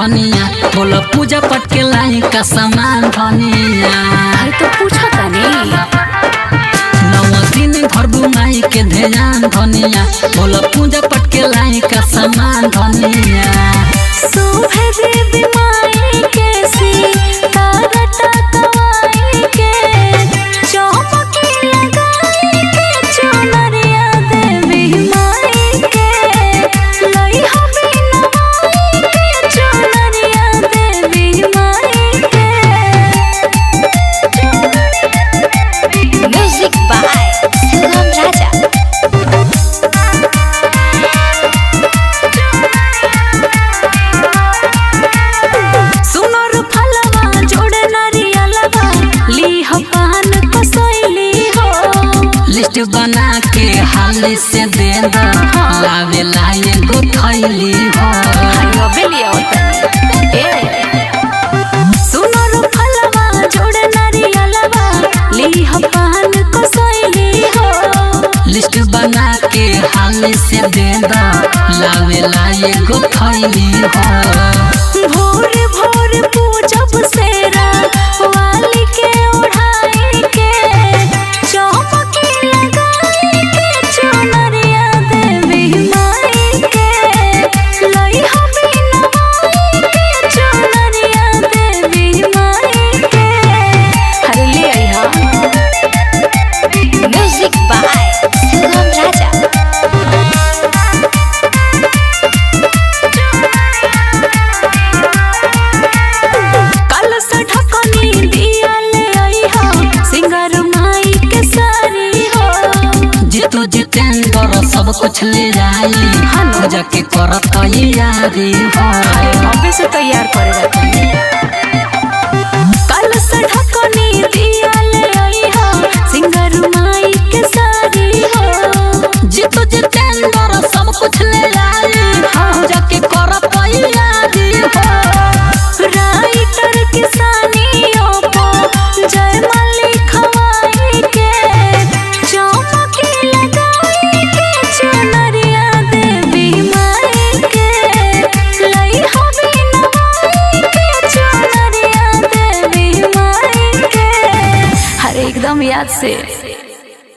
धनिया बोला पूजा पाठ के लाई का सामान धनिया। तो पूछो तनी 9 दिन घर घुमाई के ध्यान धनिया बोला पूजा पाठ के लाई का सामान धनिया। सुबह देवी माई के सी तारटा कवाई के चौपकी लगाई के चुनरिया देवी माई के लई हमी नवाई के चुनरिया देवी माई के। Music by Sugam Raja. List बना के हाली से दे दो लावे लाए गो थैली हो। सुनो रो फलवा जोड़े नारियलवा ली हपान को सोइली हो। लिस्ट बना के हाली से दे दो लावे लाए गो थैली हो। भोर भोर पूजब सेरा वाली के उठाई के चौपकी लगाई के चुनरिया देवी माई के लई हमी नवाई के चुनरिया देवी माई के। हरे ले आई हा। म्यूजिक बाय सुगम राजा। जितेंद्र सब कुछ ले जाई पूजा के कर तैयारी हो। अबे से तैयार करे कल से ढकनी दिया ले आई हा सिंगर माई के सारी हो। जितेंद्र सब कुछ ले जाई पूजा के कर तैयारी हो। राइटर किसानियों को जय माली खवाई के चौपकी लगाई के चुनरिया देवी माई के लई हमी नवाई के चुनरिया देवी माई के। हर एकदम याद से।